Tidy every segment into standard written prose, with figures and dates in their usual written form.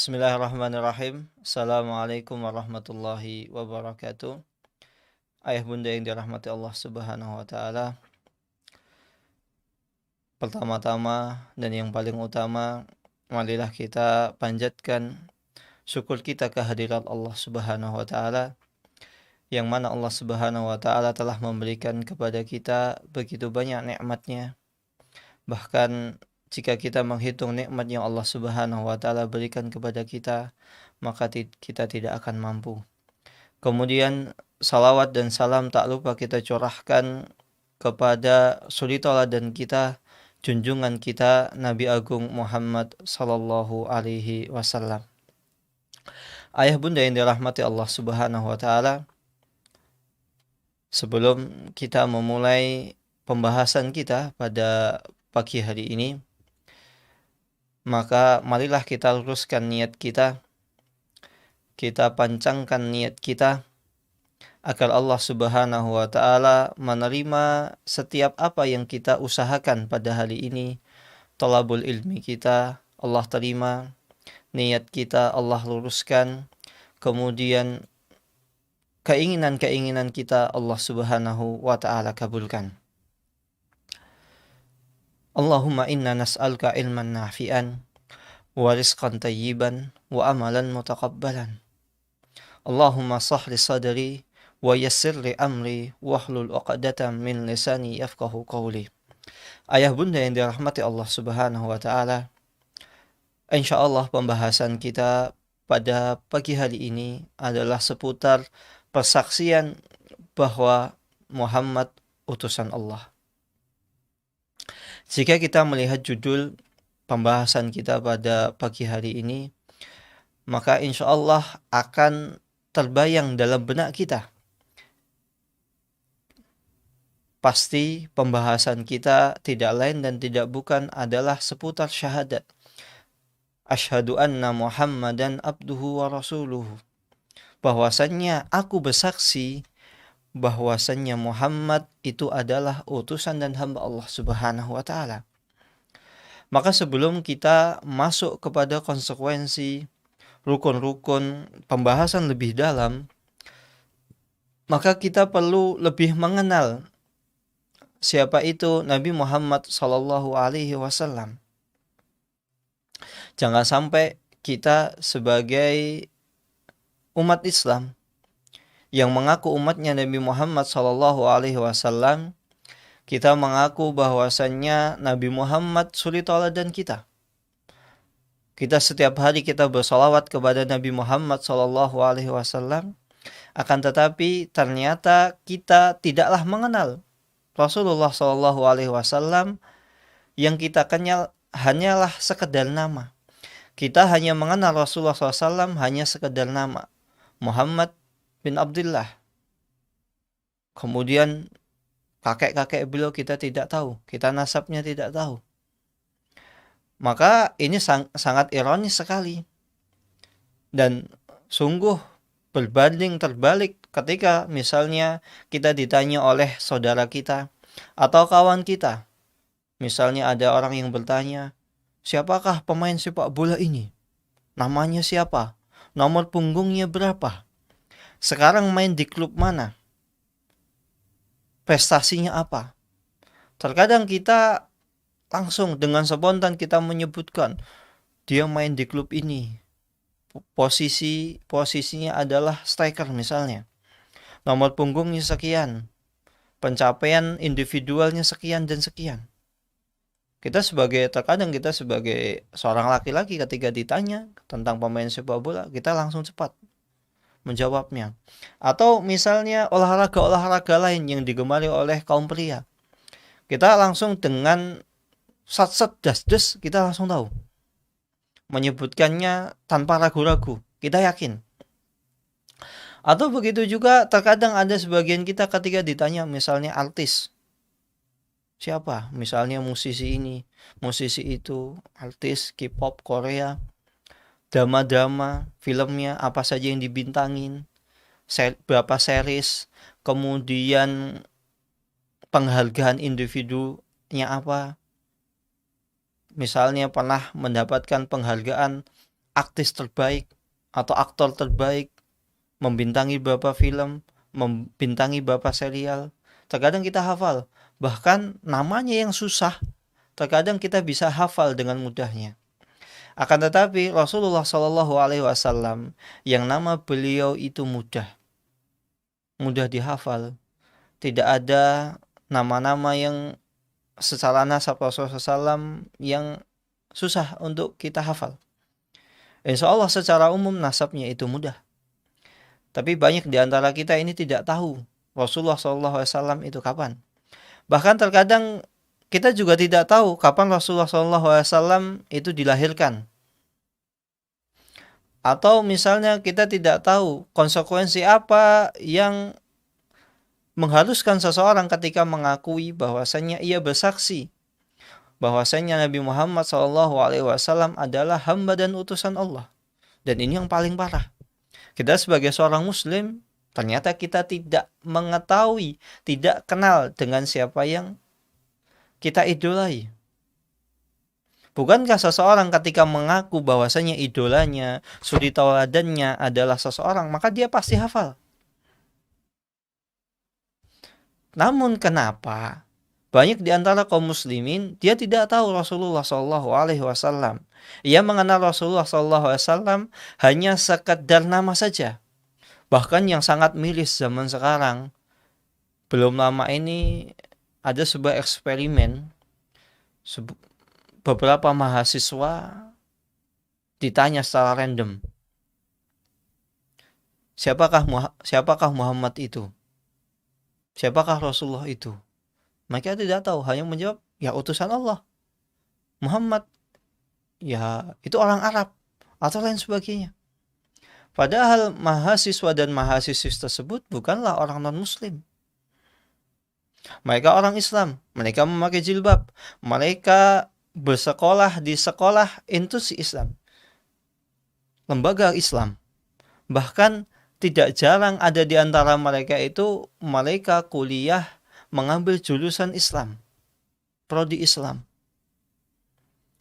Bismillahirrahmanirrahim. Assalamualaikum warahmatullahi wabarakatuh. Ayah bunda yang dirahmati Allah Subhanahu wa taala. Pertama-tama dan yang paling utama, marilah kita panjatkan syukur kita kehadirat Allah Subhanahu wa taala, yang mana Allah Subhanahu wa taala telah memberikan kepada kita begitu banyak nikmat-Nya. Bahkan jika kita menghitung nikmat yang Allah Subhanahu wa taala berikan kepada kita, maka kita tidak akan mampu. Kemudian salawat dan salam tak lupa kita curahkan kepada suri tauladan kita, junjungan kita Nabi Agung Muhammad sallallahu alaihi wasallam. Ayah bunda yang dirahmati Allah Subhanahu wa taala, sebelum kita memulai pembahasan kita pada pagi hari ini, maka marilah kita luruskan niat kita. Kita pancangkan niat kita agar Allah Subhanahu wa taala menerima setiap apa yang kita usahakan pada hari ini. Thalabul ilmi kita Allah terima, niat kita Allah luruskan, kemudian keinginan-keinginan kita Allah Subhanahu wa taala kabulkan. Allahumma inna nas'aluka ilman nafi'an wa rizqan tayyiban wa amalan mutaqabbalan. Allahumma sahli sadri wa yassir li amri wahlul 'uqdatam min lisani yafqahu qawli. Ayah bunda yang dirahmati Allah Subhanahu wa taala, insyaallah pembahasan kita pada pagi hari ini adalah seputar persaksian bahwa Muhammad utusan Allah. Jika kita melihat judul pembahasan kita pada pagi hari ini, maka insyaallah akan terbayang dalam benak kita. Pasti pembahasan kita tidak lain dan tidak bukan adalah seputar syahadat. Asyhadu anna Muhammadan abduhu wa rasuluhu. Bahwasannya aku bersaksi bahwasannya Muhammad itu adalah utusan dan hamba Allah Subhanahu wa taala. Maka sebelum kita masuk kepada konsekuensi rukun-rukun pembahasan lebih dalam, maka kita perlu lebih mengenal siapa itu Nabi Muhammad sallallahu alaihi wasallam. Jangan sampai kita sebagai umat Islam yang mengaku umatnya Nabi Muhammad sallallahu alaihi wasallam, kita mengaku bahwasannya Nabi Muhammad suri tauladan kita. Kita setiap hari kita bersalawat kepada Nabi Muhammad sallallahu alaihi wasallam, akan tetapi ternyata kita tidaklah mengenal Rasulullah sallallahu alaihi wasallam. Yang kita kenal hanyalah sekedar nama. Kita hanya mengenal Rasulullah SAW hanya sekedar nama, Muhammad bin Abdullah. Kemudian kakek-kakek beliau kita tidak tahu, kita nasabnya tidak tahu. Maka ini sangat ironis sekali. Dan sungguh berbanding terbalik ketika misalnya kita ditanya oleh saudara kita atau kawan kita. Misalnya ada orang yang bertanya, siapakah pemain sepak bola ini? Namanya siapa? Nomor punggungnya berapa? Sekarang main di klub mana? Prestasinya apa? Terkadang kita langsung dengan spontan kita menyebutkan, dia main di klub ini. Posisinya adalah striker misalnya. Nomor punggungnya sekian. Pencapaian individualnya sekian dan sekian. Terkadang kita sebagai seorang laki-laki ketika ditanya tentang pemain sepak bola, kita langsung cepat menjawabnya. Atau misalnya olahraga lain yang digemari oleh kaum pria, kita langsung dengan sat-sat das-des kita langsung tahu. Menyebutkannya tanpa ragu-ragu, kita yakin. Atau begitu juga terkadang ada sebagian kita ketika ditanya misalnya artis, siapa? Misalnya musisi ini, musisi itu, artis K-pop Korea, drama-drama, filmnya apa saja yang dibintangin, berapa series, kemudian penghargaan individunya apa. Misalnya pernah mendapatkan penghargaan artis terbaik atau aktor terbaik, membintangi beberapa film, membintangi beberapa serial. Terkadang kita hafal, bahkan namanya yang susah, terkadang kita bisa hafal dengan mudahnya. Akan tetapi Rasulullah Shallallahu Alaihi Wasallam yang nama beliau itu mudah dihafal. Tidak ada nama-nama yang secara nasab Rasulullah SAW yang susah untuk kita hafal. Insya Allah secara umum nasabnya itu mudah. Tapi banyak di antara kita ini tidak tahu Rasulullah SAW itu kapan. Bahkan terkadang kita juga tidak tahu kapan Rasulullah SAW itu dilahirkan. Atau misalnya kita tidak tahu konsekuensi apa yang mengharuskan seseorang ketika mengakui bahwasanya ia bersaksi bahwasanya Nabi Muhammad SAW adalah hamba dan utusan Allah. Dan ini yang paling parah. Kita sebagai seorang muslim, ternyata kita tidak mengetahui, tidak kenal dengan siapa yang kita idolai. Bukankah seseorang ketika mengaku bahwasanya idolanya, suri tauladannya adalah seseorang, maka dia pasti hafal. Namun kenapa banyak di antara kaum muslimin dia tidak tahu Rasulullah SAW. Ia mengenal Rasulullah SAW hanya sekedar nama saja. Bahkan yang sangat miris zaman sekarang, belum lama ini ada sebuah eksperimen. Beberapa mahasiswa ditanya secara random, siapakah Muhammad itu? Siapakah Rasulullah itu? Mereka tidak tahu, hanya menjawab, ya utusan Allah. Muhammad, ya itu orang Arab, atau lain sebagainya. Padahal mahasiswa dan mahasiswi tersebut bukanlah orang non-muslim. Mereka orang Islam, mereka memakai jilbab, mereka bersekolah di sekolah institusi Islam, lembaga Islam. Bahkan tidak jarang ada di antara mereka itu mereka kuliah mengambil jurusan Islam, prodi Islam.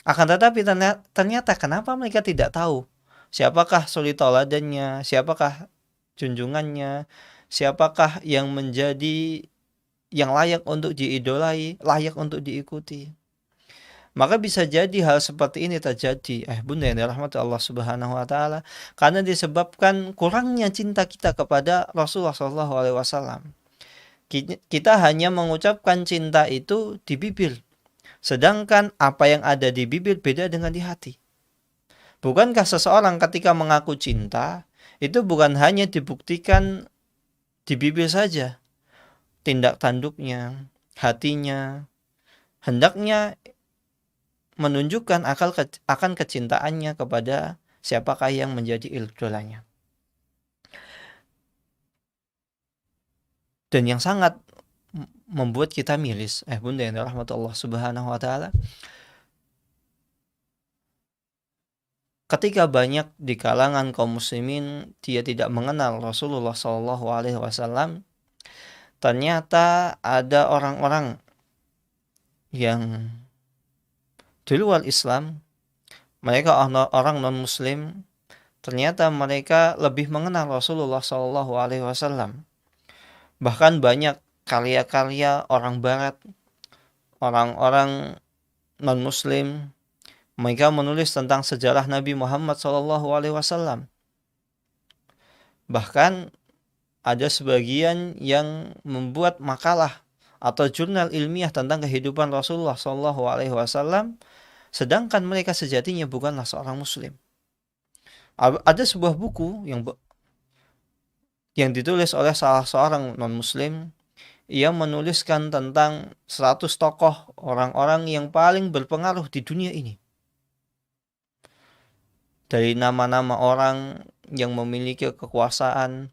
Akan tetapi ternyata kenapa mereka tidak tahu siapakah suri tauladannya, siapakah junjungannya, siapakah yang menjadi yang layak untuk diidolai, layak untuk diikuti. Maka bisa jadi hal seperti ini terjadi, bunda yang dirahmati Allah Subhanahu wa taala, karena disebabkan kurangnya cinta kita kepada Rasulullah SAW. Kita hanya mengucapkan cinta itu di bibir, sedangkan apa yang ada di bibir beda dengan di hati. Bukankah seseorang ketika mengaku cinta itu bukan hanya dibuktikan di bibir saja, tindak tanduknya, hatinya hendaknya menunjukkan akan kecintaannya kepada siapakah yang menjadi idolanya. Dan yang sangat membuat kita miris, bunda yang dirahmati Allah Subhanahu wa taala, ketika banyak di kalangan kaum muslimin dia tidak mengenal Rasulullah SAW, ternyata ada orang-orang yang di luar Islam, mereka orang non-muslim, ternyata mereka lebih mengenal Rasulullah SAW. Bahkan banyak karya-karya orang barat, orang-orang non-muslim, mereka menulis tentang sejarah Nabi Muhammad SAW. Bahkan ada sebagian yang membuat makalah atau jurnal ilmiah tentang kehidupan Rasulullah SAW, sedangkan mereka sejatinya bukanlah seorang muslim. Ada sebuah buku yang ditulis oleh salah seorang non-muslim. Ia menuliskan tentang 100 tokoh orang-orang yang paling berpengaruh di dunia ini. Dari nama-nama orang yang memiliki kekuasaan,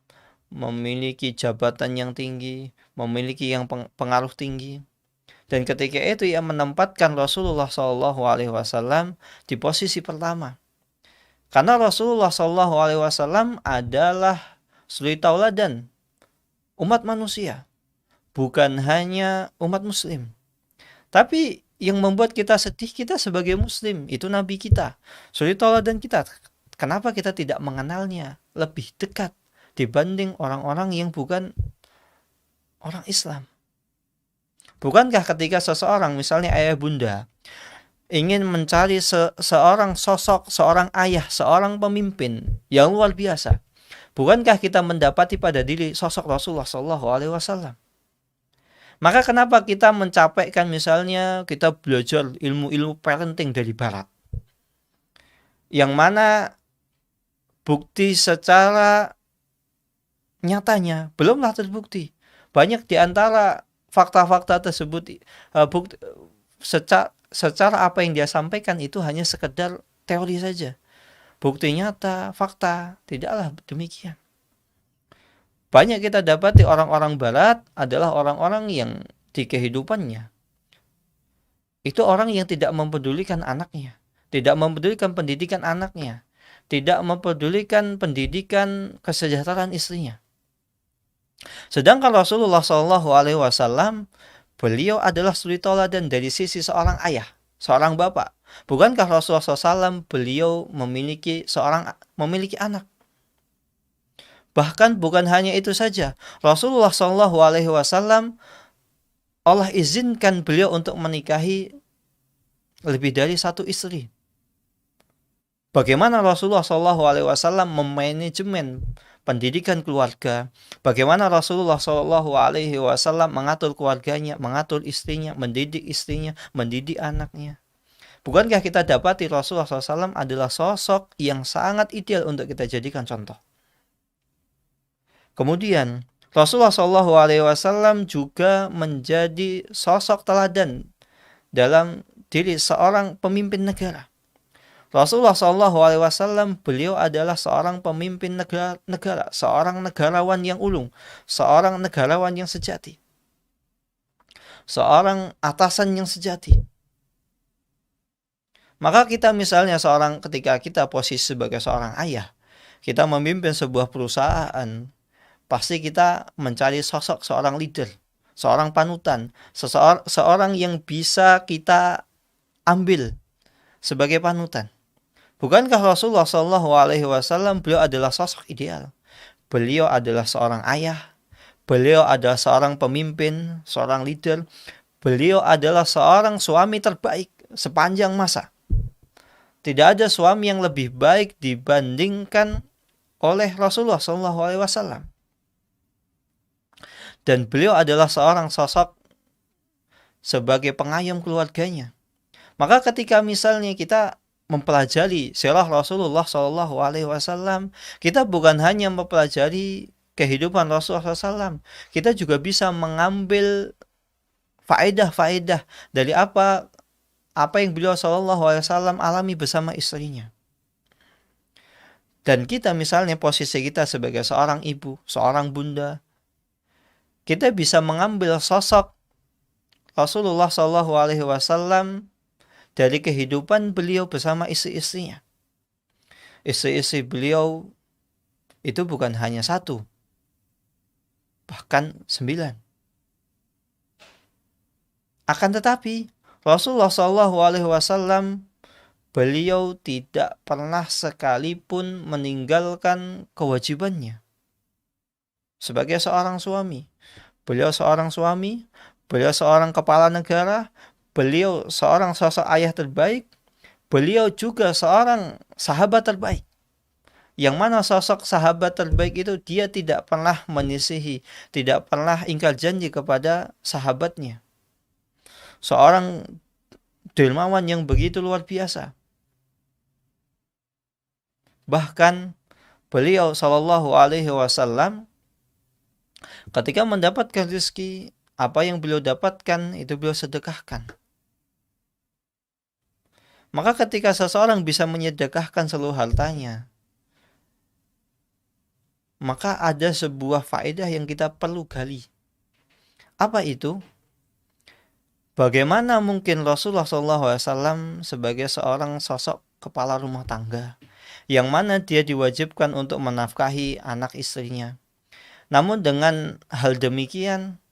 memiliki jabatan yang tinggi, memiliki yang pengaruh tinggi. Dan ketika itu ia menempatkan Rasulullah SAW di posisi pertama. Karena Rasulullah SAW adalah suri tauladan umat manusia, bukan hanya umat muslim. Tapi yang membuat kita sedih, kita sebagai muslim, itu Nabi kita, suri tauladan kita. Kenapa kita tidak mengenalnya lebih dekat dibanding orang-orang yang bukan orang Islam? Bukankah ketika seseorang, misalnya ayah bunda, ingin mencari seorang sosok, seorang ayah, seorang pemimpin yang luar biasa, bukankah kita mendapati pada diri sosok Rasulullah SAW? Maka kenapa kita mencapaikan, misalnya kita belajar ilmu-ilmu parenting dari barat, yang mana bukti secara nyatanya belumlah terbukti. Banyak di antara fakta-fakta tersebut, bukti, secara apa yang dia sampaikan itu hanya sekedar teori saja. Bukti nyata, fakta, tidaklah demikian. Banyak kita dapati orang-orang barat adalah orang-orang yang di kehidupannya itu orang yang tidak mempedulikan anaknya, tidak mempedulikan pendidikan anaknya, tidak mempedulikan pendidikan kesejahteraan istrinya. Sedangkan Rasulullah SAW, beliau adalah suri tauladan dari sisi seorang ayah, seorang bapak. Bukankah Rasulullah SAW beliau memiliki anak? Bahkan bukan hanya itu saja, Rasulullah SAW, Allah izinkan beliau untuk menikahi lebih dari satu istri. Bagaimana Rasulullah SAW memanajemen pendidikan keluarga, bagaimana Rasulullah SAW mengatur keluarganya, mengatur istrinya, mendidik anaknya. Bukankah kita dapati Rasulullah SAW adalah sosok yang sangat ideal untuk kita jadikan contoh. Kemudian Rasulullah SAW juga menjadi sosok teladan dalam diri seorang pemimpin negara. Rasulullah SAW beliau adalah seorang pemimpin negara, seorang negarawan yang ulung, seorang negarawan yang sejati, seorang atasan yang sejati. Maka kita misalnya ketika kita posisi sebagai seorang ayah, kita memimpin sebuah perusahaan, pasti kita mencari sosok seorang leader, seorang panutan, seorang yang bisa kita ambil sebagai panutan. Bukankah Rasulullah SAW beliau adalah sosok ideal? Beliau adalah seorang ayah, beliau adalah seorang pemimpin, seorang leader, beliau adalah seorang suami terbaik sepanjang masa. Tidak ada suami yang lebih baik dibandingkan oleh Rasulullah SAW. Dan beliau adalah seorang sosok sebagai pengayom keluarganya. Maka ketika misalnya kita mempelajari sirah Rasulullah SAW, kita bukan hanya mempelajari kehidupan Rasulullah SAW, kita juga bisa mengambil faedah-faedah dari apa yang beliau SAW alami bersama istrinya. Dan kita misalnya posisi kita sebagai seorang ibu, seorang bunda, kita bisa mengambil sosok Rasulullah SAW dari kehidupan beliau bersama istri-istrinya. Istri-istri beliau itu bukan hanya 1, bahkan 9. Akan tetapi Rasulullah SAW beliau tidak pernah sekalipun meninggalkan kewajibannya sebagai seorang suami. Beliau seorang suami, beliau seorang kepala negara, beliau seorang sosok ayah terbaik, beliau juga seorang sahabat terbaik. Yang mana sosok sahabat terbaik itu dia tidak pernah menyisihi, tidak pernah ingkar janji kepada sahabatnya. Seorang dermawan yang begitu luar biasa. Bahkan beliau SAW ketika mendapatkan rezeki, apa yang beliau dapatkan itu beliau sedekahkan. Maka ketika seseorang bisa menyedekahkan seluruh hartanya, maka ada sebuah faedah yang kita perlu gali. Apa itu? Bagaimana mungkin Rasulullah SAW sebagai seorang sosok kepala rumah tangga, yang mana dia diwajibkan untuk menafkahi anak istrinya. Namun dengan hal demikian,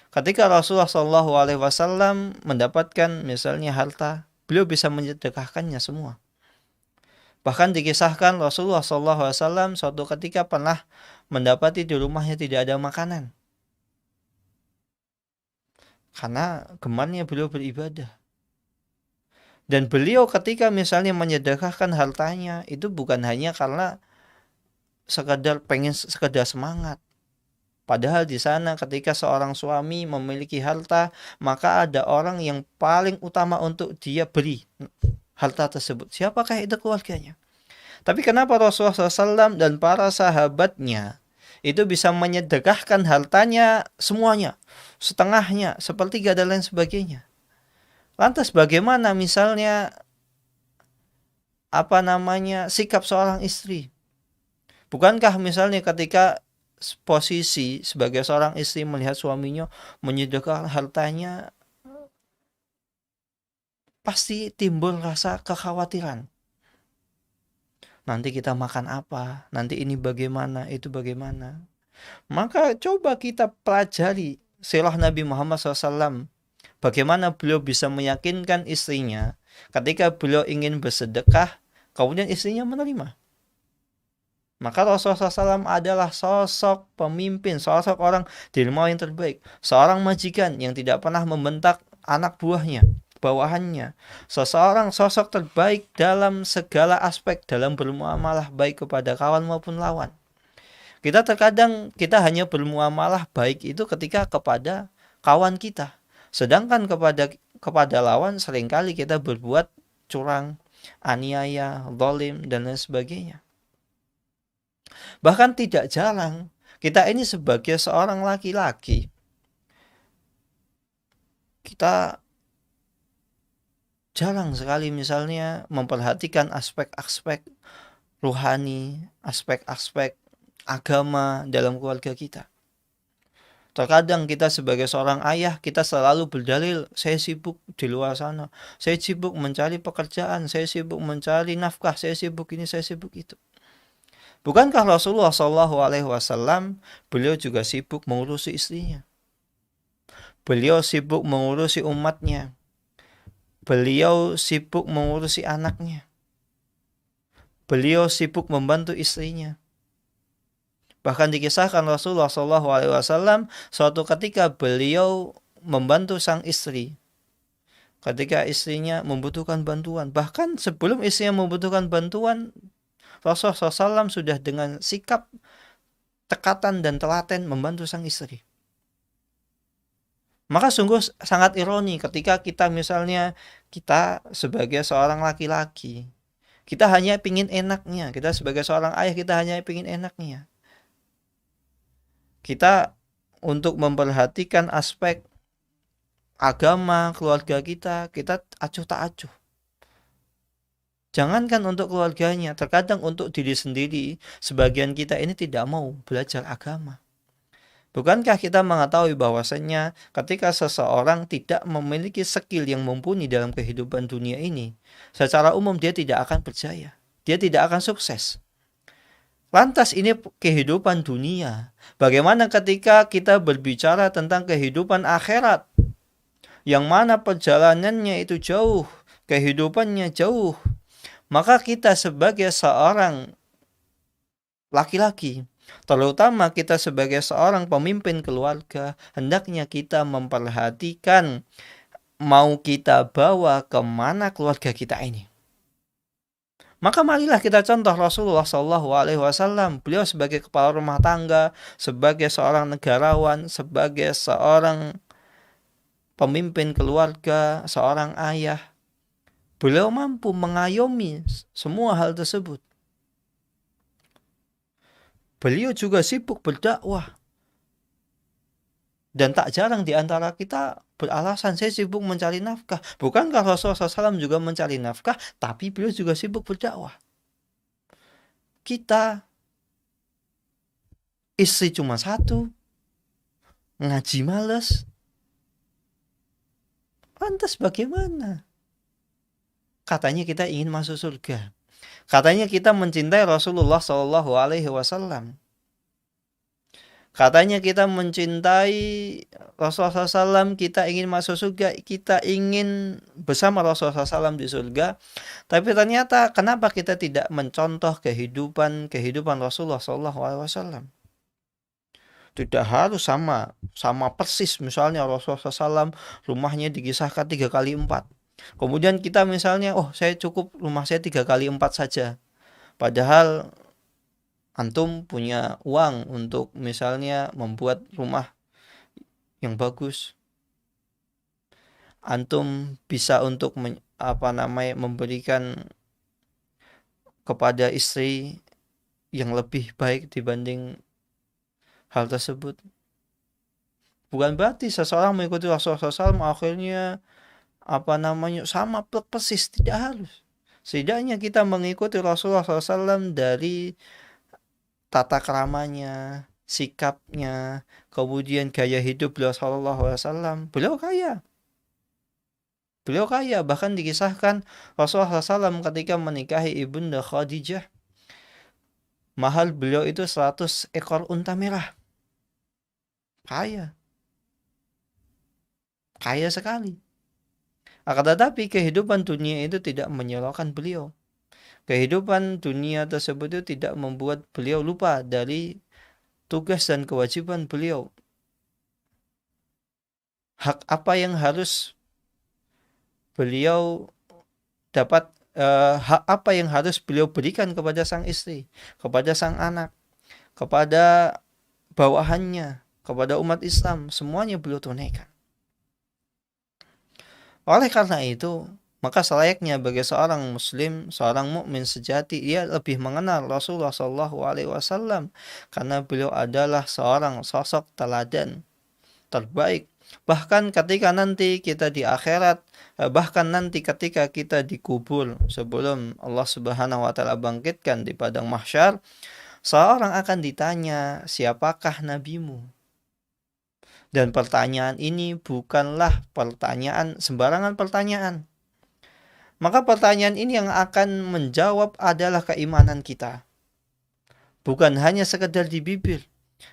ketika Rasulullah SAW mendapatkan misalnya harta, beliau bisa menyedekahkannya semua. Bahkan dikisahkan Rasulullah SAW suatu ketika pernah mendapati di rumahnya tidak ada makanan. Karena gemarnya beliau beribadah. Dan beliau ketika misalnya menyedekahkan hartanya, itu bukan hanya karena sekedar semangat. Padahal di sana ketika seorang suami memiliki harta, maka ada orang yang paling utama untuk dia beri harta tersebut. Siapakah itu? Keluarganya. Tapi kenapa Rasulullah SAW dan para sahabatnya itu bisa menyedekahkan hartanya semuanya, setengahnya, sepertiga dan lain sebagainya? Lantas bagaimana misalnya sikap seorang istri? Bukankah misalnya ketika posisi sebagai seorang istri melihat suaminya menyedekahkan hartanya, pasti timbul rasa kekhawatiran. Nanti kita makan apa? Nanti ini bagaimana? Itu bagaimana? Maka coba kita pelajari sirah Nabi Muhammad SAW. Bagaimana beliau bisa meyakinkan istrinya ketika beliau ingin bersedekah, kemudian istrinya menerima. Maka Rasulullah SAW adalah sosok pemimpin, sosok orang dermawan yang terbaik. Seorang majikan yang tidak pernah membentak anak buahnya, bawahannya. Seseorang sosok terbaik dalam segala aspek, dalam bermuamalah baik kepada kawan maupun lawan. Terkadang kita hanya bermuamalah baik itu ketika kepada kawan kita. Sedangkan kepada lawan seringkali kita berbuat curang, aniaya, zalim, dan lain sebagainya. Bahkan tidak jarang kita ini sebagai seorang laki-laki, kita jarang sekali misalnya memperhatikan aspek-aspek ruhani, aspek-aspek agama dalam keluarga kita. Terkadang kita sebagai seorang ayah, kita selalu berdalil, saya sibuk di luar sana, saya sibuk mencari pekerjaan, saya sibuk mencari nafkah, saya sibuk ini, saya sibuk itu. Bukankah Rasulullah SAW beliau juga sibuk mengurusi istrinya? Beliau sibuk mengurusi umatnya. Beliau sibuk mengurusi anaknya. Beliau sibuk membantu istrinya. Bahkan dikisahkan Rasulullah SAW suatu ketika beliau membantu sang istri. Ketika istrinya membutuhkan bantuan. Bahkan sebelum istrinya membutuhkan bantuan, Rasulullah SAW sudah dengan sikap tekatan dan telaten membantu sang istri. Maka sungguh sangat ironi ketika kita misalnya, kita sebagai seorang laki-laki, kita hanya ingin enaknya. Kita sebagai seorang ayah, kita hanya ingin enaknya. Kita untuk memperhatikan aspek agama, keluarga kita acuh tak acuh. Jangankan untuk keluarganya, terkadang untuk diri sendiri, sebagian kita ini tidak mau belajar agama. Bukankah kita mengetahui bahwasannya ketika seseorang tidak memiliki skill yang mumpuni dalam kehidupan dunia ini, secara umum dia tidak akan berjaya, dia tidak akan sukses. Lantas ini kehidupan dunia. Bagaimana ketika kita berbicara tentang kehidupan akhirat, yang mana perjalanannya itu jauh, kehidupannya jauh, maka kita sebagai seorang laki-laki, terutama kita sebagai seorang pemimpin keluarga, hendaknya kita memperhatikan mau kita bawa kemana keluarga kita ini. Maka marilah kita contoh Rasulullah SAW. Beliau sebagai kepala rumah tangga, sebagai seorang negarawan, sebagai seorang pemimpin keluarga, seorang ayah, beliau mampu mengayomi semua hal tersebut. Beliau juga sibuk berdakwah. Dan tak jarang di antara kita beralasan, saya sibuk mencari nafkah. Bukankah Rasulullah SAW juga mencari nafkah, tapi beliau juga sibuk berdakwah. Kita, istri cuma satu, ngaji males. Lantas bagaimana? Katanya kita ingin masuk surga. Katanya kita mencintai Rasulullah SAW. Katanya kita mencintai Rasulullah SAW, kita ingin masuk surga, kita ingin bersama Rasulullah SAW di surga. Tapi ternyata kenapa kita tidak mencontoh kehidupan Rasulullah SAW? Tidak harus sama persis. Misalnya Rasulullah SAW rumahnya dikisahkan 3 kali 4. Kemudian kita misalnya, saya cukup rumah saya 3 kali 4 saja. Padahal antum punya uang untuk misalnya membuat rumah yang bagus. Antum bisa untuk memberikan kepada istri yang lebih baik dibanding hal tersebut. Bukan berarti seseorang mengikuti Rasulullah SAW akhirnya sama persis, tidak harus. Setidaknya kita mengikuti Rasulullah SAW dari tata keramanya, sikapnya, kemudian gaya hidup beliau Sallallahu Alaihi Wasallam. Beliau kaya, bahkan dikisahkan Rasulullah SAW ketika menikahi ibunda Khadijah, mahal beliau itu 100 ekor unta merah. Kaya sekali. Akan tetapi kehidupan dunia itu tidak menyilaukan beliau. Kehidupan dunia tersebut itu tidak membuat beliau lupa dari tugas dan kewajiban beliau. Hak apa yang harus beliau dapat, hak apa yang harus beliau berikan kepada sang istri, kepada sang anak, kepada bawahannya, kepada umat Islam, semuanya beliau tunaikan. Oleh karena itu, maka selayaknya bagi seorang muslim, seorang mukmin sejati, ia lebih mengenal Rasulullah SAW karena beliau adalah seorang sosok teladan terbaik. Bahkan ketika nanti kita di akhirat, bahkan nanti ketika kita dikubur sebelum Allah Subhanahu wa taala bangkitkan di padang mahsyar, seorang akan ditanya, "Siapakah nabimu?" Dan pertanyaan ini bukanlah pertanyaan sembarangan pertanyaan. Maka pertanyaan ini yang akan menjawab adalah keimanan kita. Bukan hanya sekedar di bibir.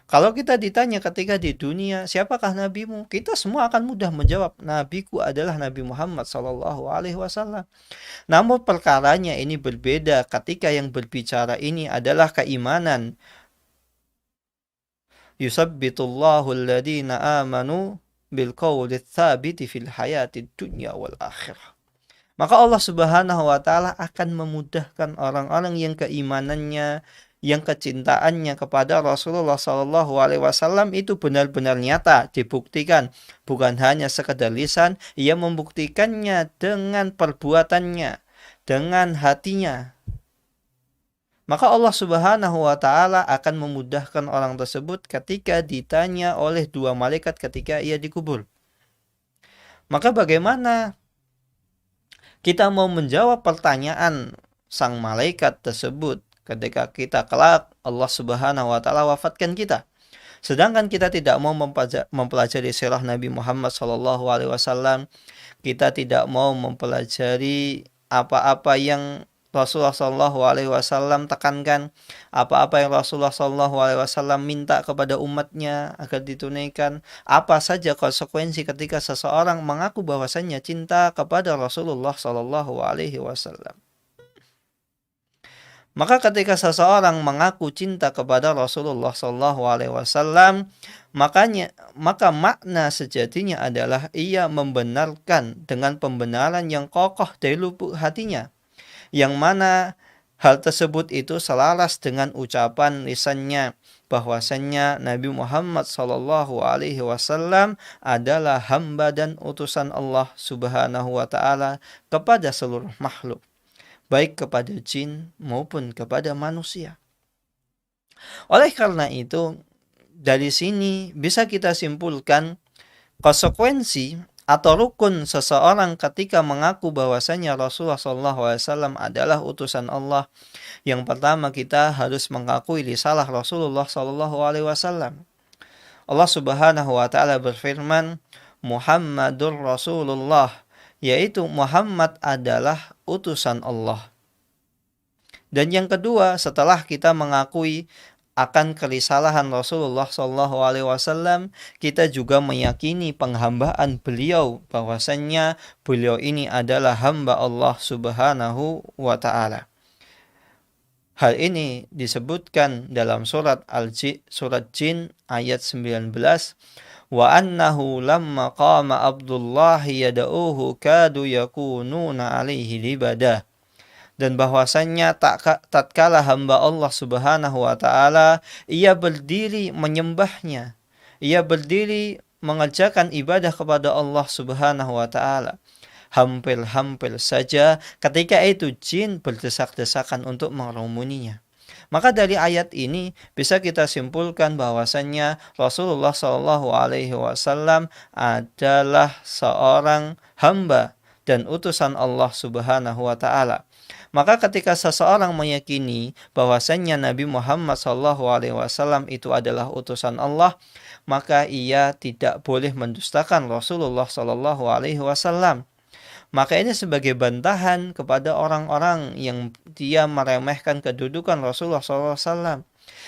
Kalau kita ditanya ketika di dunia, siapakah nabimu? Kita semua akan mudah menjawab, nabiku adalah Nabi Muhammad SAW. Namun perkaranya ini berbeda ketika yang berbicara ini adalah keimanan. Yusabbitullahu alladhina amanu bilqawli tsabiti fil hayati dunya wal akhirah. Maka Allah Subhanahu wa taala akan memudahkan orang-orang yang keimanannya, yang kecintaannya kepada Rasulullah Sallallahu Alaihi Wasallam itu benar-benar nyata, dibuktikan, bukan hanya sekedar lisan, ia membuktikannya dengan perbuatannya, dengan hatinya. Maka Allah Subhanahu wa taala akan memudahkan orang tersebut ketika ditanya oleh 2 malaikat ketika ia dikubur. Maka bagaimana kita mau menjawab pertanyaan sang malaikat tersebut ketika kita kelak Allah Subhanahu wa taala wafatkan kita? Sedangkan kita tidak mau mempelajari sirah Nabi Muhammad SAW, kita tidak mau mempelajari apa-apa yang Rasulullah SAW tekankan, apa-apa yang Rasulullah SAW minta kepada umatnya agar ditunaikan, apa saja konsekuensi ketika seseorang mengaku bahwasannya cinta kepada Rasulullah SAW. Maka ketika seseorang mengaku cinta kepada Rasulullah SAW, maka makna sejatinya adalah ia membenarkan dengan pembenaran yang kokoh dari lubuk hatinya, yang mana hal tersebut itu selaras dengan ucapan lisannya bahwasannya Nabi Muhammad SAW adalah hamba dan utusan Allah Subhanahu wa taala kepada seluruh makhluk, baik kepada jin maupun kepada manusia. Oleh karena itu, dari sini bisa kita simpulkan konsekuensi atau rukun seseorang ketika mengaku bahwasanya Rasulullah SAW adalah utusan Allah. Yang pertama, kita harus mengakui risalah Rasulullah SAW. Allah Subhanahu wa taala berfirman, Muhammadur Rasulullah, yaitu Muhammad adalah utusan Allah. Dan yang kedua, setelah kita mengakui akan kerisalahan Rasulullah Shallallahu Alaihi Wasallam, kita juga meyakini penghambaan beliau, bahwasannya beliau ini adalah hamba Allah Subhanahu wa Ta'ala. Hal ini disebutkan dalam surat Jin ayat 19, wa annahu lamma qama Abdullah yad'uhu kadu yakununa alaihi libadah. Dan bahwasannya tatkala hamba Allah Subhanahu wa Ta'ala ia berdiri menyembahnya, ia berdiri mengerjakan ibadah kepada Allah Subhanahu wa Ta'ala, hampir-hampir saja ketika itu jin berdesak-desakan untuk mengerumuninya. Maka dari ayat ini bisa kita simpulkan bahwasannya Rasulullah Shallallahu Alaihi Wasallam adalah seorang hamba dan utusan Allah Subhanahu wa Ta'ala. Maka ketika seseorang meyakini bahwasannya Nabi Muhammad SAW itu adalah utusan Allah, maka ia tidak boleh mendustakan Rasulullah SAW. Maka ini sebagai bantahan kepada orang-orang yang dia meremehkan kedudukan Rasulullah SAW.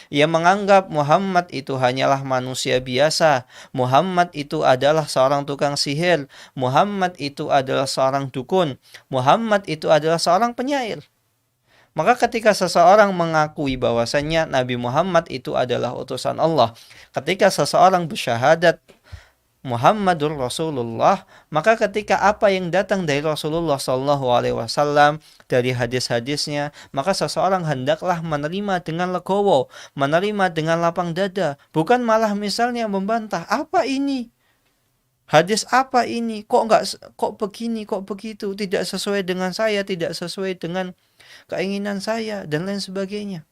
Ia menganggap Muhammad itu hanyalah manusia biasa. Muhammad itu adalah seorang tukang sihir. Muhammad itu adalah seorang dukun. Muhammad itu adalah seorang penyair. Maka ketika seseorang mengakui bahwasannya Nabi Muhammad itu adalah utusan Allah, ketika seseorang bersyahadat Muhammadur Rasulullah, maka ketika apa yang datang dari Rasulullah SAW dari hadis-hadisnya, maka seseorang hendaklah menerima dengan legowo, menerima dengan lapang dada, bukan malah misalnya membantah, apa ini? Hadis apa ini? Kok begini, kok begitu? Tidak sesuai dengan saya, tidak sesuai dengan keinginan saya, dan lain sebagainya.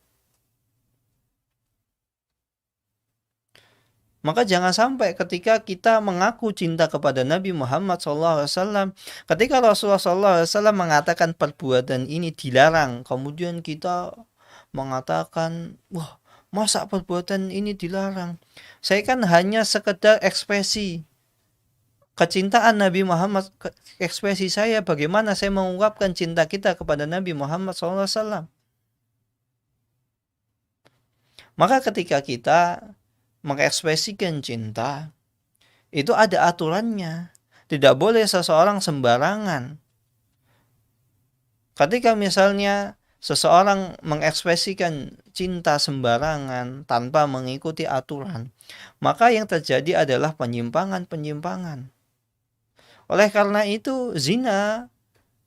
Maka jangan sampai ketika kita mengaku cinta kepada Nabi Muhammad SAW, ketika Rasulullah SAW mengatakan perbuatan ini dilarang, kemudian kita mengatakan, wah, masa perbuatan ini dilarang? Saya kan hanya sekedar ekspresi kecintaan Nabi Muhammad, ekspresi saya bagaimana saya mengungkapkan cinta kita kepada Nabi Muhammad SAW. Maka ketika kita mengekspresikan cinta, itu ada aturannya. Tidak boleh seseorang sembarangan. Ketika misalnya seseorang mengekspresikan cinta sembarangan tanpa mengikuti aturan, maka yang terjadi adalah penyimpangan-penyimpangan. Oleh karena itu, zina,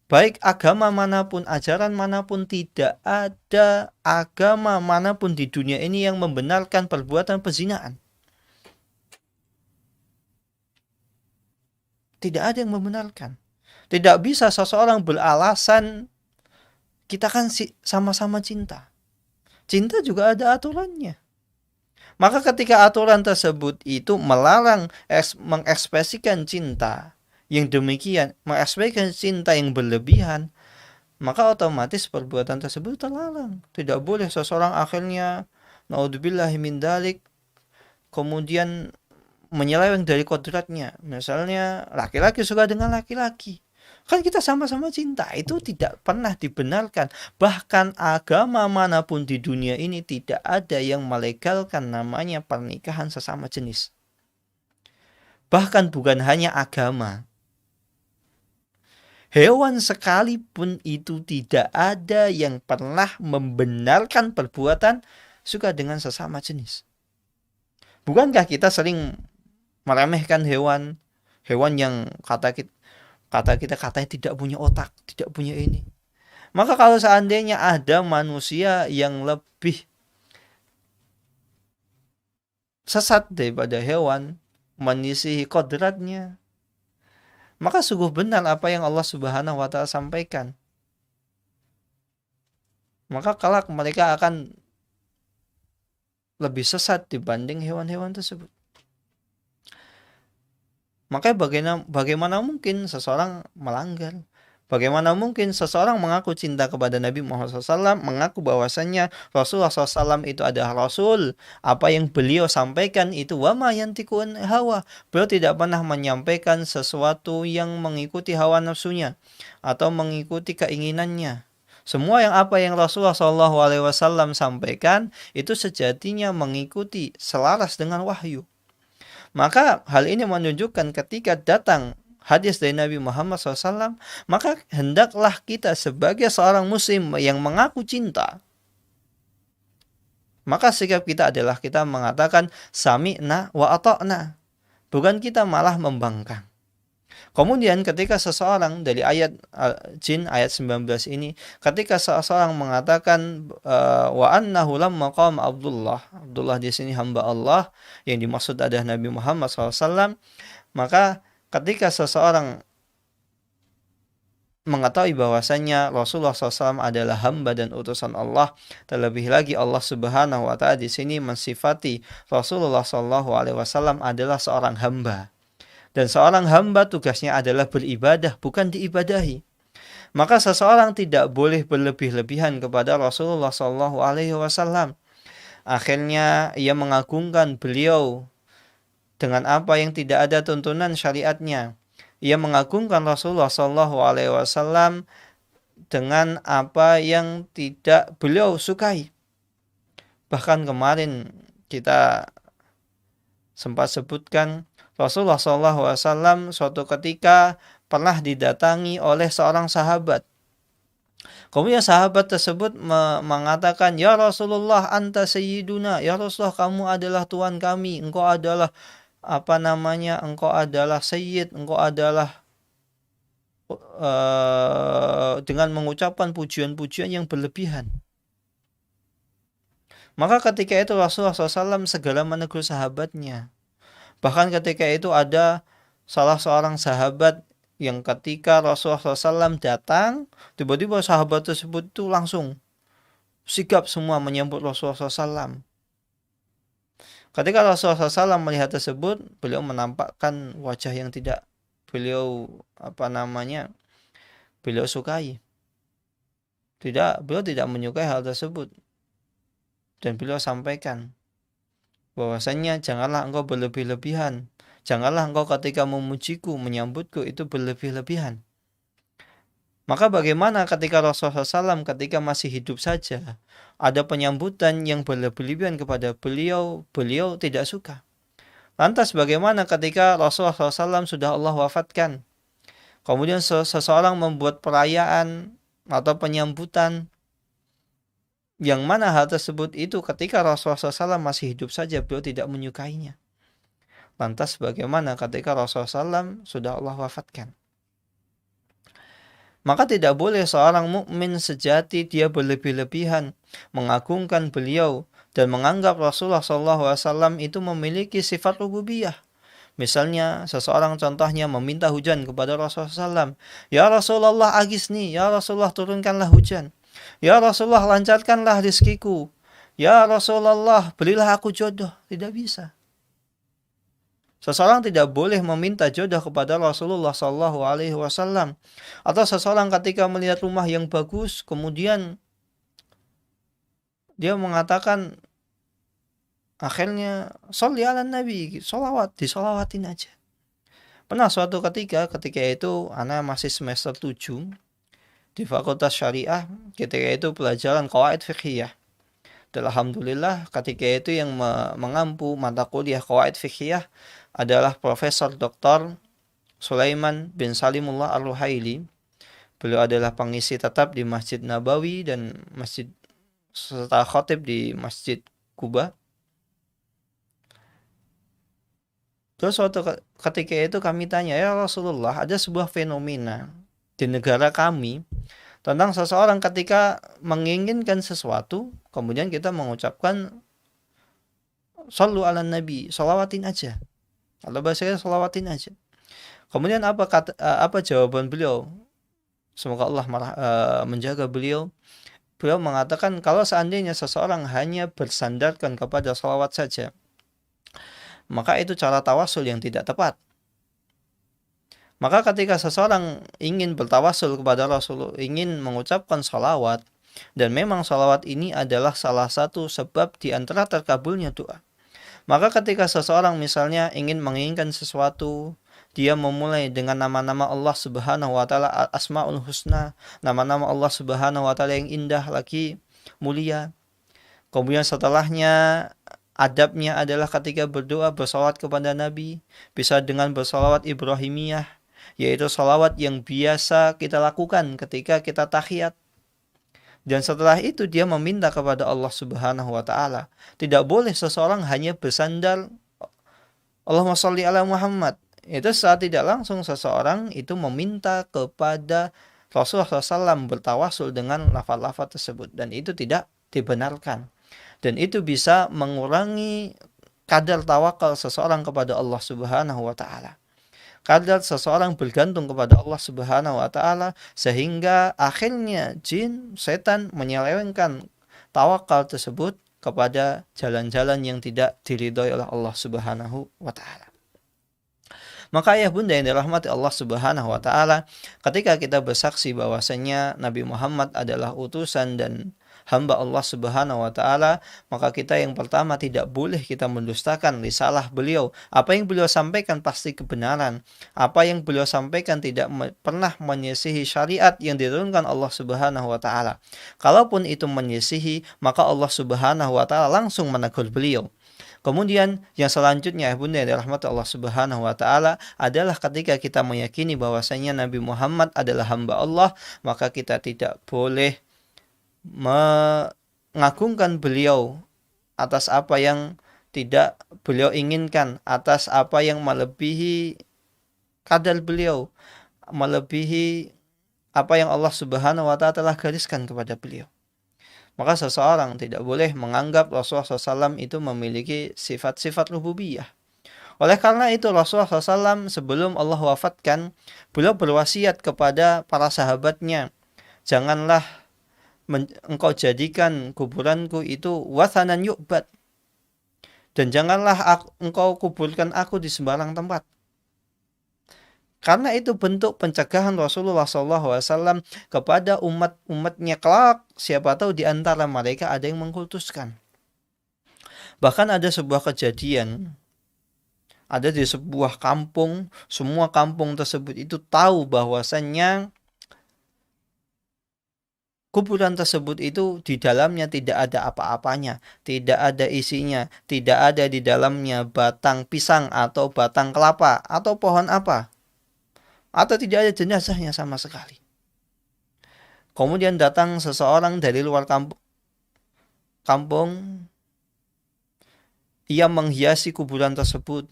baik agama manapun, ajaran manapun, tidak ada agama manapun di dunia ini yang membenarkan perbuatan perzinaan. Tidak ada yang membenarkan. Tidak bisa seseorang beralasan, kita kan sama-sama cinta. Cinta juga ada aturannya. Maka ketika aturan tersebut itu melarang mengekspresikan cinta yang demikian, mengekspresikan cinta yang berlebihan, maka otomatis perbuatan tersebut terlarang. Tidak boleh seseorang akhirnya naudzubillahi min dzalik kemudian menyeleweng dari kodratnya. Misalnya laki-laki suka dengan laki-laki, kan kita sama-sama cinta, itu tidak pernah dibenarkan. Bahkan agama manapun di dunia ini tidak ada yang melegalkan namanya pernikahan sesama jenis. Bahkan bukan hanya agama, hewan sekalipun itu tidak ada yang pernah membenarkan perbuatan suka dengan sesama jenis. Bukankah kita sering meremehkan hewan yang kata kita katanya tidak punya otak, tidak punya ini. Maka kalau seandainya ada manusia yang lebih sesat daripada hewan, menyisihi kodratnya, maka sungguh benar apa yang Allah Subhanahu wa Ta'ala sampaikan. Maka kelak mereka akan lebih sesat dibanding hewan-hewan tersebut. Maka bagaimana mungkin seseorang melanggar? Bagaimana mungkin seseorang mengaku cinta kepada Nabi Muhammad SAW, mengaku bahwasannya Rasulullah SAW itu adalah Rasul, apa yang beliau sampaikan itu wama yantiqu an hawa, beliau tidak pernah menyampaikan sesuatu yang mengikuti hawa nafsunya atau mengikuti keinginannya. Semua apa yang Rasulullah SAW sampaikan itu sejatinya mengikuti selaras dengan wahyu. Maka hal ini menunjukkan ketika datang hadis dari Nabi Muhammad SAW, maka hendaklah kita sebagai seorang muslim yang mengaku cinta, maka sikap kita adalah kita mengatakan sami'na wa ata'na, bukan kita malah membangkang. Kemudian ketika seseorang dari ayat Jin ayat 19 ini, ketika seseorang mengatakan wa annahu lamma qama Abdullah di sini hamba Allah, yang dimaksud adalah Nabi Muhammad SAW, maka ketika seseorang mengetahui bahwasannya Rasulullah SAW adalah hamba dan utusan Allah, terlebih lagi Allah Subhanahu wa Ta'ala di sini mensifati Rasulullah SAW adalah seorang hamba, dan seorang hamba tugasnya adalah beribadah, bukan diibadahi. Maka seseorang tidak boleh berlebih-lebihan kepada Rasulullah SAW. Akhirnya ia mengagungkan beliau dengan apa yang tidak ada tuntunan syariatnya. Ia mengagungkan Rasulullah SAW dengan apa yang tidak beliau sukai. Bahkan kemarin kita sempat sebutkan Rasulullah SAW suatu ketika pernah didatangi oleh seorang sahabat. Kemudian sahabat tersebut mengatakan, "Ya Rasulullah, anta sayyiduna." Ya Rasulullah, kamu adalah Tuhan kami. Engkau adalah engkau adalah sayyid, engkau adalah dengan mengucapkan pujian-pujian yang berlebihan. Maka ketika itu Rasulullah SAW segala menegur sahabatnya. Bahkan ketika itu ada salah seorang sahabat yang ketika Rasulullah SAW datang, tiba-tiba sahabat tersebut itu langsung sigap semua menyambut Rasulullah SAW. Ketika Rasulullah SAW melihat tersebut, beliau menampakkan wajah yang tidak beliau beliau sukai. Beliau tidak menyukai hal tersebut. Dan beliau sampaikan bahwasannya janganlah engkau berlebih-lebihan. Janganlah engkau ketika memujiku, menyambutku itu berlebih-lebihan. Maka bagaimana ketika Rasulullah SAW ketika masih hidup saja ada penyambutan yang berlebihan kepada beliau tidak suka. Lantas bagaimana ketika Rasulullah SAW sudah Allah wafatkan, kemudian seseorang membuat perayaan atau penyambutan yang mana hal tersebut itu ketika Rasulullah SAW masih hidup saja beliau tidak menyukainya. Lantas bagaimana ketika Rasulullah SAW sudah Allah wafatkan? Maka tidak boleh seorang mukmin sejati dia berlebih-lebihan mengagungkan beliau dan menganggap Rasulullah SAW itu memiliki sifat rububiyah. Misalnya seseorang contohnya meminta hujan kepada Rasulullah SAW. Ya Rasulullah agisni, ya Rasulullah turunkanlah hujan. Ya Rasulullah lancarkanlah rizkiku. Ya Rasulullah berilah aku jodoh. Tidak bisa. Seseorang tidak boleh meminta jodoh kepada Rasulullah SAW. Atau seseorang ketika melihat rumah yang bagus, kemudian dia mengatakan, akhirnya sholli ala nabi, disolawatin aja. Pernah suatu ketika itu anak masih semester 7 di Fakultas Syariah, ketika itu pelajaran qawaid fiqhiyah. Dan alhamdulillah ketika itu yang mengampu mata kuliah qawaid fiqhiyah adalah Profesor Dr. Sulaiman bin Salimullah Ar-Ruhaili. Beliau adalah pengisi tetap di Masjid Nabawi dan masjid serta khotib di Masjid Kuba. Terus suatu ketika itu kami tanya, ya Rasulullah, ada sebuah fenomena di negara kami tentang seseorang ketika menginginkan sesuatu, kemudian kita mengucapkan shollu ala nabi, sholawatin aja. Kalau bahasanya sholawatin aja. Kemudian apa jawaban beliau? Semoga Allah menjaga beliau. Beliau mengatakan kalau seandainya seseorang hanya bersandarkan kepada sholawat saja, maka itu cara tawasul yang tidak tepat. Maka ketika seseorang ingin bertawasul kepada Rasulullah, ingin mengucapkan sholawat, dan memang sholawat ini adalah salah satu sebab di antara terkabulnya doa. Maka ketika seseorang misalnya ingin menginginkan sesuatu, dia memulai dengan nama-nama Allah Subhanahu wa taala Asmaul Husna, nama-nama Allah Subhanahu wa taala yang indah lagi mulia. Kemudian setelahnya adabnya adalah ketika berdoa bersalawat kepada Nabi, bisa dengan bersalawat Ibrahimiyah, yaitu salawat yang biasa kita lakukan ketika kita tahiyat. Dan setelah itu dia meminta kepada Allah Subhanahu wa taala. Tidak boleh seseorang hanya bersandar Allahumma sholli ala Muhammad. Itu saat tidak langsung seseorang itu meminta kepada Rasulullah SAW bertawasul dengan lafaz-lafaz tersebut. Dan itu tidak dibenarkan. Dan itu bisa mengurangi kadar tawakal seseorang kepada Allah Subhanahu wa taala. Kadar seseorang bergantung kepada Allah Subhanahu wa taala sehingga akhirnya jin, setan menyelewengkan tawakal tersebut kepada jalan-jalan yang tidak diridhoi oleh Allah Subhanahu wa taala. Maka ayah bunda yang dirahmati Allah Subhanahu wa taala, ketika kita bersaksi bahwasanya Nabi Muhammad adalah utusan dan hamba Allah Subhanahu wa taala, maka kita yang pertama tidak boleh kita mendustakan risalah beliau. Apa yang beliau sampaikan pasti kebenaran. Apa yang beliau sampaikan tidak pernah menyisihi syariat yang diturunkan Allah Subhanahu wa taala. Kalaupun itu menyisihi, maka Allah Subhanahu wa taala langsung menegur beliau. Kemudian yang selanjutnya bunda yang dirahmati Allah Subhanahu wa taala adalah ketika kita meyakini bahwasanya Nabi Muhammad adalah hamba Allah, maka kita tidak boleh mengagungkan beliau atas apa yang tidak beliau inginkan, atas apa yang melebihi kadar beliau, melebihi apa yang Allah Subhanahu wa taala telah gariskan kepada beliau. Maka seseorang tidak boleh menganggap Rasulullah SAW itu memiliki sifat-sifat rububiyah. Oleh karena itu Rasulullah SAW sebelum Allah wafatkan, beliau berwasiat kepada para sahabatnya, janganlah engkau jadikan kuburanku itu wathanan yu'bad, dan janganlah engkau kuburkan aku di sembarang tempat. Karena itu bentuk pencegahan Rasulullah SAW kepada umatnya kelak, siapa tahu di antara mereka ada yang mengkultuskan. Bahkan ada sebuah kejadian, ada di sebuah kampung, semua kampung tersebut itu tahu bahwasannya kuburan tersebut itu di dalamnya tidak ada apa-apanya, tidak ada isinya, tidak ada di dalamnya batang pisang atau batang kelapa atau pohon apa, atau tidak ada jenazahnya sama sekali. Kemudian datang seseorang dari luar kampung, ia menghiasi kuburan tersebut,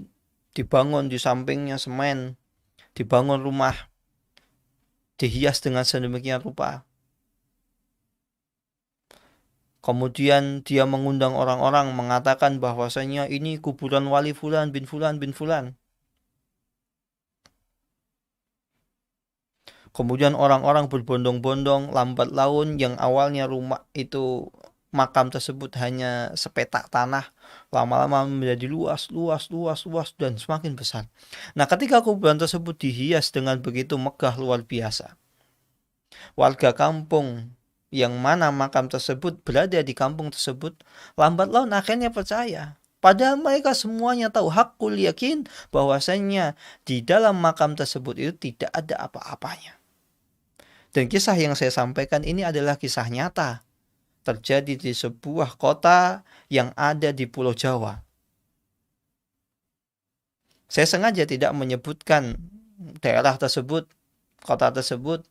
dibangun di sampingnya semen, dibangun rumah, dihias dengan sedemikian rupa. Kemudian dia mengundang orang-orang mengatakan bahwasanya ini kuburan wali fulan bin fulan bin fulan. Kemudian orang-orang berbondong-bondong lambat laun, yang awalnya rumah itu makam tersebut hanya sepetak tanah, lama-lama menjadi luas dan semakin besar. Nah, ketika kuburan tersebut dihias dengan begitu megah luar biasa, warga kampung yang mana makam tersebut berada di kampung tersebut lambat laun akhirnya percaya. Padahal mereka semuanya tahu, hakul yakin, bahwasanya di dalam makam tersebut itu tidak ada apa-apanya. Dan kisah yang saya sampaikan ini adalah kisah nyata, terjadi di sebuah kota yang ada di Pulau Jawa. Saya sengaja tidak menyebutkan daerah tersebut, kota tersebut,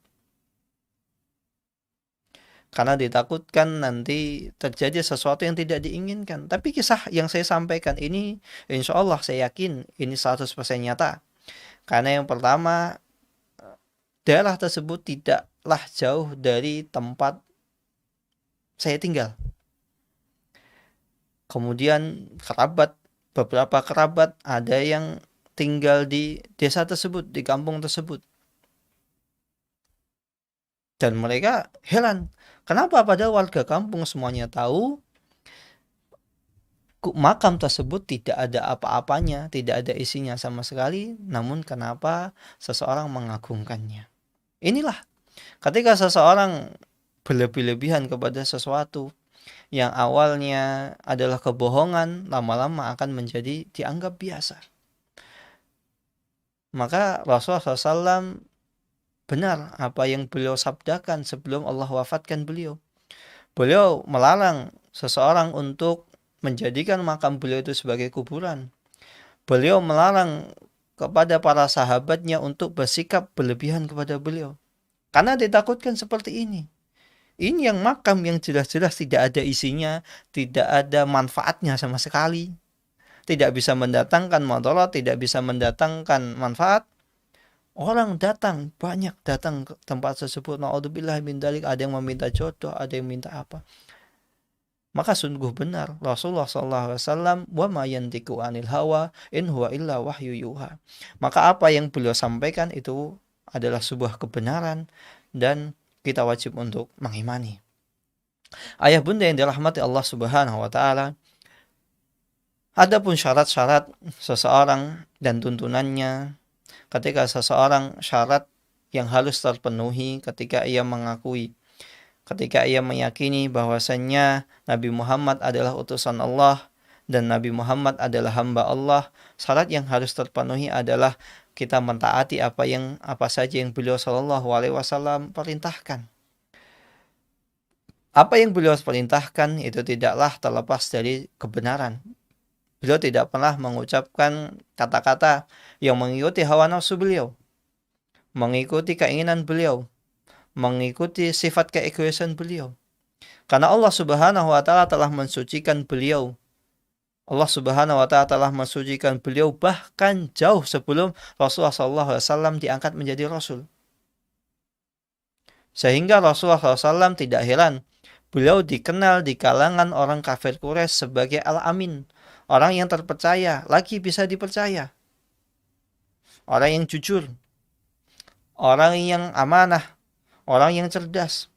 karena ditakutkan nanti terjadi sesuatu yang tidak diinginkan. Tapi kisah yang saya sampaikan ini, insya Allah saya yakin ini 100% nyata. Karena yang pertama, daerah tersebut tidaklah jauh dari tempat saya tinggal. Kemudian beberapa kerabat ada yang tinggal di desa tersebut, di kampung tersebut. Dan mereka heran. Kenapa padahal warga kampung semuanya tahu makam tersebut tidak ada apa-apanya, tidak ada isinya sama sekali, namun kenapa seseorang mengagungkannya? Inilah ketika seseorang berlebih-lebihan kepada sesuatu yang awalnya adalah kebohongan, lama-lama akan menjadi dianggap biasa. Maka Rasulullah SAW benar apa yang beliau sabdakan sebelum Allah wafatkan beliau. Beliau melarang seseorang untuk menjadikan makam beliau itu sebagai kuburan. Beliau melarang kepada para sahabatnya untuk bersikap berlebihan kepada beliau. Karena ditakutkan seperti ini. Ini yang makam yang jelas-jelas tidak ada isinya, tidak ada manfaatnya sama sekali. Tidak bisa mendatangkan madarat, tidak bisa mendatangkan manfaat. Orang datang, banyak datang ke tempat tersebut. Na'udzubillah min dzalik, ada yang meminta jodoh, ada yang minta apa. Maka sungguh benar Rasulullah SAW, wa ma yantiqu anil hawa in huwa illa wahyu yuha. Maka apa yang beliau sampaikan itu adalah sebuah kebenaran dan kita wajib untuk mengimani. Ayah bunda yang dirahmati Allah Subhanahu wa taala, adapun syarat-syarat seseorang dan tuntunannya, ketika seseorang syarat yang harus terpenuhi ketika ia meyakini bahwasannya Nabi Muhammad adalah utusan Allah dan Nabi Muhammad adalah hamba Allah, syarat yang harus terpenuhi adalah kita mentaati apa saja yang beliau Shallallahu Alaihi Wasallam perintahkan. Apa yang beliau perintahkan itu tidaklah terlepas dari kebenaran. Beliau tidak pernah mengucapkan kata-kata yang mengikuti hawa nafsu beliau, mengikuti keinginan beliau, mengikuti sifat keegoisan beliau. Karena Allah Subhanahu wa taala telah mensucikan beliau. Allah Subhanahu wa taala telah mensucikan beliau bahkan jauh sebelum Rasulullah SAW diangkat menjadi rasul. Sehingga Rasulullah SAW tidak heran beliau dikenal di kalangan orang kafir Quraisy sebagai Al-Amin, orang yang terpercaya, lagi bisa dipercaya, orang yang jujur, orang yang amanah, orang yang cerdas.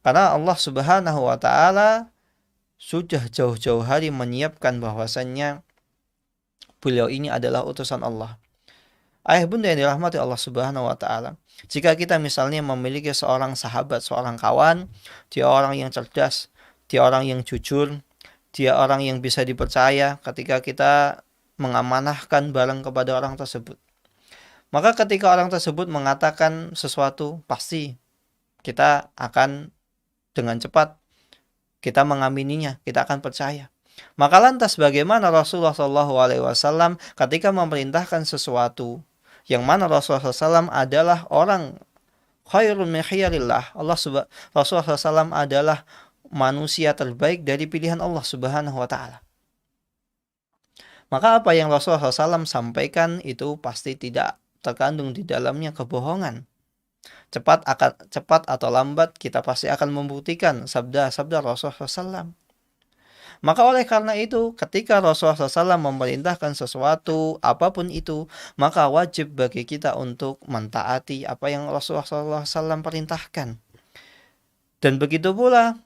Karena Allah Subhanahu wa taala sudah jauh-jauh hari menyiapkan bahwasannya beliau ini adalah utusan Allah. Ayah bunda yang dirahmati Allah Subhanahu wa taala, jika kita misalnya memiliki seorang sahabat, seorang kawan, dia orang yang cerdas, dia orang yang jujur, dia orang yang bisa dipercaya ketika kita mengamanahkan barang kepada orang tersebut. Maka ketika orang tersebut mengatakan sesuatu, pasti kita akan dengan cepat kita mengamininya, kita akan percaya. Maka lantas bagaimana Rasulullah SAW ketika memerintahkan sesuatu yang mana Rasulullah SAW adalah orang khairun min khiyarillah. Rasulullah SAW adalah manusia terbaik dari pilihan Allah Subhanahu wa taala. Maka apa yang Rasulullah SAW sampaikan itu pasti tidak terkandung di dalamnya kebohongan. Cepat atau lambat kita pasti akan membuktikan sabda-sabda Rasulullah SAW. Maka oleh karena itu ketika Rasulullah SAW memerintahkan sesuatu apapun itu, maka wajib bagi kita untuk mentaati apa yang Rasulullah SAW perintahkan. Dan begitu pula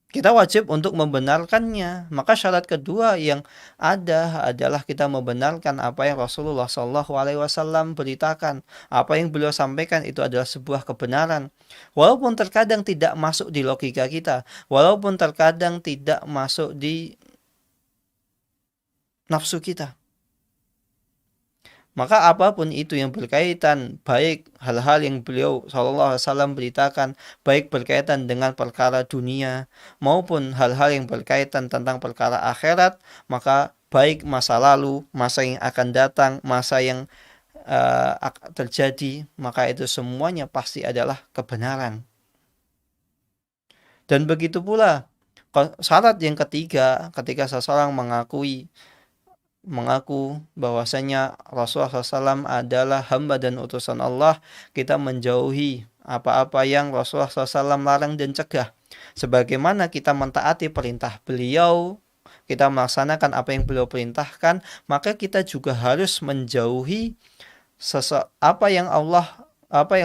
kita wajib untuk membenarkannya. Maka syarat kedua yang ada adalah kita membenarkan apa yang Rasulullah SAW beritakan. Apa yang beliau sampaikan itu adalah sebuah kebenaran. Walaupun terkadang tidak masuk di logika kita, walaupun terkadang tidak masuk di nafsu kita. Maka apapun itu yang berkaitan, baik hal-hal yang beliau SAW beritakan, baik berkaitan dengan perkara dunia, maupun hal-hal yang berkaitan tentang perkara akhirat, maka baik masa lalu, masa yang akan datang, masa yang terjadi, maka itu semuanya pasti adalah kebenaran. Dan begitu pula, syarat yang ketiga, ketika seseorang mengaku bahwasanya Rasulullah SAW adalah hamba dan utusan Allah, kita menjauhi apa-apa yang Rasulullah SAW larang dan cegah. Sebagaimana kita mentaati perintah beliau, kita melaksanakan apa yang beliau perintahkan, maka kita juga harus menjauhi apa yang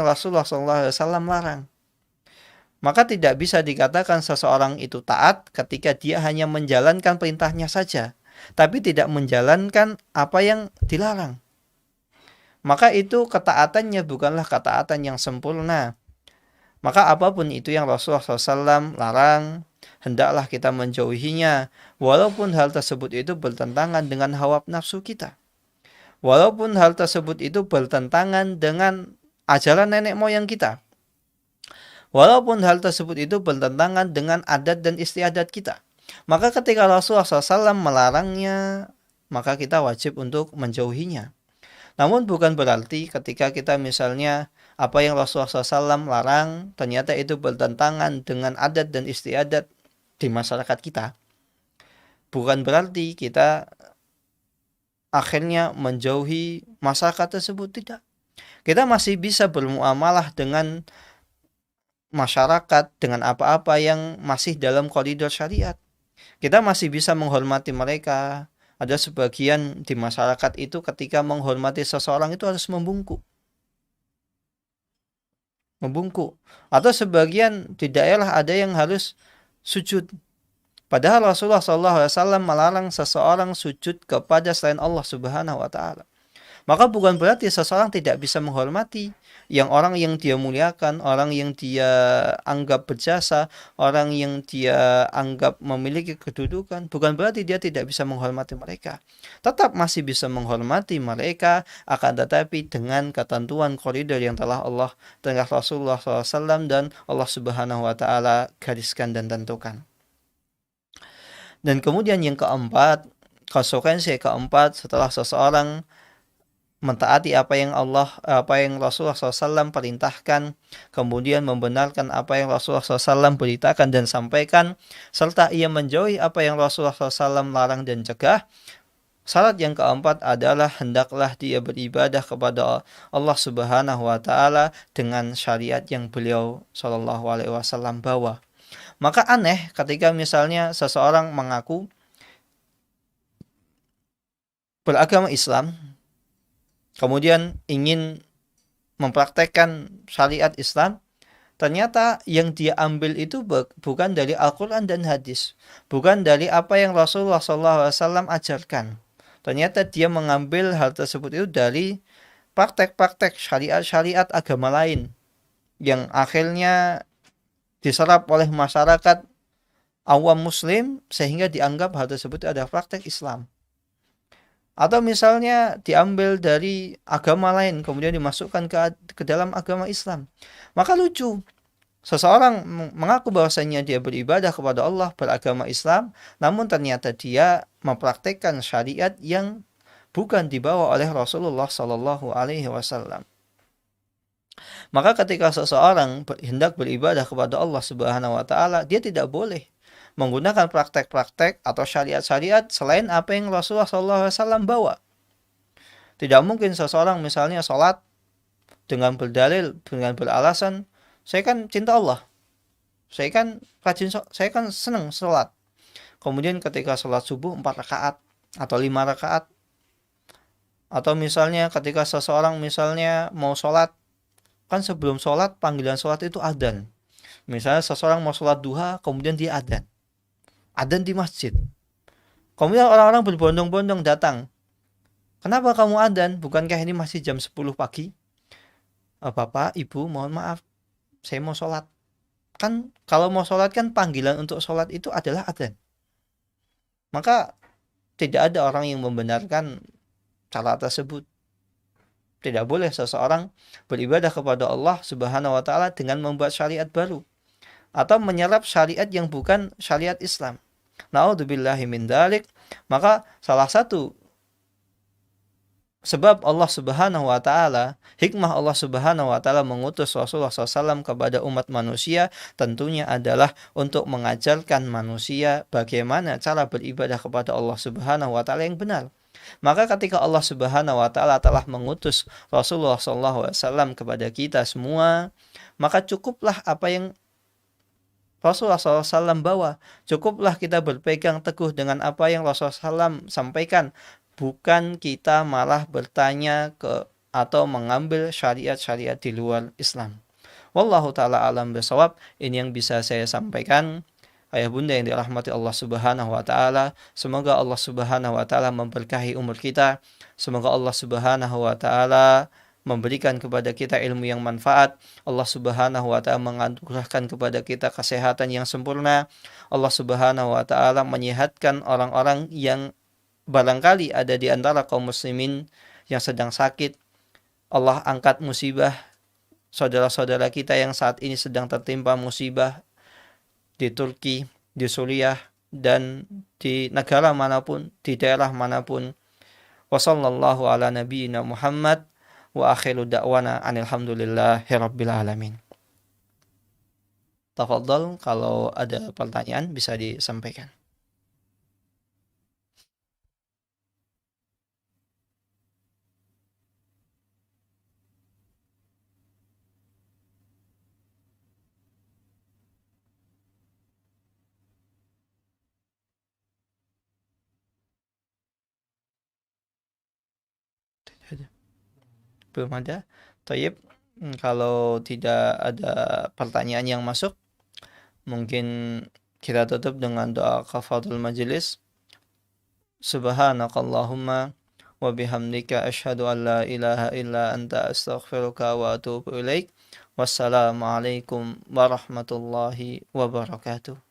Rasulullah SAW larang. Maka tidak bisa dikatakan seseorang itu taat ketika dia hanya menjalankan perintahnya saja, tapi tidak menjalankan apa yang dilarang. Maka itu ketaatannya bukanlah ketaatan yang sempurna. Maka apapun itu yang Rasulullah SAW larang, hendaklah kita menjauhinya, walaupun hal tersebut itu bertentangan dengan hawa nafsu kita. Walaupun hal tersebut itu bertentangan dengan ajaran nenek moyang kita. Walaupun hal tersebut itu bertentangan dengan adat dan istiadat kita. Maka ketika Rasulullah SAW melarangnya, maka kita wajib untuk menjauhinya. Namun bukan berarti ketika kita misalnya apa yang Rasulullah SAW larang ternyata itu bertentangan dengan adat dan istiadat di masyarakat kita. Bukan berarti kita akhirnya menjauhi masyarakat tersebut, tidak. Kita masih bisa bermuamalah dengan masyarakat dengan apa-apa yang masih dalam koridor syariat. Kita masih bisa menghormati mereka. Ada sebagian di masyarakat itu ketika menghormati seseorang itu harus membungkuk. Atau sebagian di daerah ada yang harus sujud. Padahal Rasulullah SAW melarang seseorang sujud kepada selain Allah Subhanahu wa Ta'ala. Maka bukan berarti seseorang tidak bisa menghormati orang yang dia muliakan, orang yang dia anggap berjasa, orang yang dia anggap memiliki kedudukan. Bukan berarti dia tidak bisa menghormati mereka. Tetap masih bisa menghormati mereka, akan tetapi dengan ketentuan koridor yang telah Rasulullah SAW dan Allah Subhanahu wa Ta'ala gariskan dan tentukan. Dan kemudian yang keempat, konsekuensi keempat setelah seseorang mentaati apa yang Rasulullah SAW perintahkan, kemudian membenarkan apa yang Rasulullah SAW beritakan dan sampaikan, serta ia menjauhi apa yang Rasulullah SAW larang dan cegah. Syarat yang keempat adalah hendaklah dia beribadah kepada Allah Subhanahu wa Ta'ala dengan syariat yang beliau Shallallahu Alaihi Wasallam bawa. Maka aneh ketika misalnya seseorang mengaku beragama Islam, kemudian ingin mempraktekkan syariat Islam, ternyata yang dia ambil itu bukan dari Al-Quran dan hadis, bukan dari apa yang Rasulullah SAW ajarkan. Ternyata dia mengambil hal tersebut itu dari praktek-praktek syariat-syariat agama lain yang akhirnya diserap oleh masyarakat awam muslim sehingga dianggap hal tersebut adalah praktek Islam. Atau misalnya diambil dari agama lain kemudian dimasukkan ke dalam agama Islam. Maka lucu, seseorang mengaku bahwasanya dia beribadah kepada Allah, beragama Islam, namun ternyata dia mempraktekkan syariat yang bukan dibawa oleh Rasulullah Sallallahu Alaihi Wasallam. Maka ketika seseorang hendak beribadah kepada Allah Subhanahu Wa Taala, dia tidak boleh menggunakan praktek-praktek atau syariat-syariat selain apa yang Rasulullah SAW bawa. Tidak mungkin seseorang misalnya sholat dengan berdalil, dengan beralasan, saya kan cinta Allah, saya kan senang sholat. Kemudian ketika sholat subuh 4 rakaat atau 5 rakaat, atau misalnya ketika seseorang misalnya mau sholat, kan sebelum sholat panggilan sholat itu adzan. Misalnya seseorang mau sholat duha, kemudian dia adzan di masjid. Kemudian orang-orang berbondong-bondong datang. Kenapa kamu adzan? Bukankah ini masih jam 10 pagi? Bapak, Ibu, mohon maaf, saya mau sholat. Kan kalau mau sholat kan panggilan untuk sholat itu adalah adzan. Maka tidak ada orang yang membenarkan cara tersebut. Tidak boleh seseorang beribadah kepada Allah Subhanahu wa Ta'ala dengan membuat syariat baru atau menyerap syariat yang bukan syariat Islam. Na'udzubillahi min dzalik. Maka salah satu sebab Allah Subhanahu wa Ta'ala, hikmah Allah Subhanahu wa Ta'ala mengutus Rasulullah SAW kepada umat manusia tentunya adalah untuk mengajarkan manusia bagaimana cara beribadah kepada Allah Subhanahu wa Ta'ala yang benar. Maka ketika Allah Subhanahu wa Ta'ala telah mengutus Rasulullah SAW kepada kita semua, maka cukuplah apa yang Rasulullah SAW bawa. Cukuplah kita berpegang teguh dengan apa yang Rasulullah SAW sampaikan. Bukan kita malah bertanya atau mengambil syariat-syariat di luar Islam. Wallahu ta'ala alam bisawab. Ini yang bisa saya sampaikan. Ayah bunda yang dirahmati Allah Subhanahu wa Ta'ala, semoga Allah Subhanahu wa Ta'ala memberkahi umur kita. Semoga Allah Subhanahu wa Ta'ala memberikan kepada kita ilmu yang manfaat. Allah Subhanahu wa Ta'ala menganugerahkan kepada kita kesehatan yang sempurna. Allah Subhanahu wa Ta'ala menyehatkan orang-orang yang barangkali ada di antara kaum muslimin yang sedang sakit. Allah angkat musibah saudara-saudara kita yang saat ini sedang tertimpa musibah di Turki, di Suriah, dan di negara manapun, di daerah manapun. Wa sallallahu ala nabiyyina Muhammad wa akhiru da'wana alhamdulillahi rabbil alamin. Tafadhal, kalau ada pertanyaan bisa disampaikan. Belum ada. Thayyib, kalau tidak ada pertanyaan yang masuk, mungkin kita tutup dengan doa kafaratul majelis. Subhanakallahumma wa bihamdika asyhadu an la ilaha illa anta astaghfiruka wa atubu ilaik. Wassalamualaikum warahmatullahi wabarakatuh.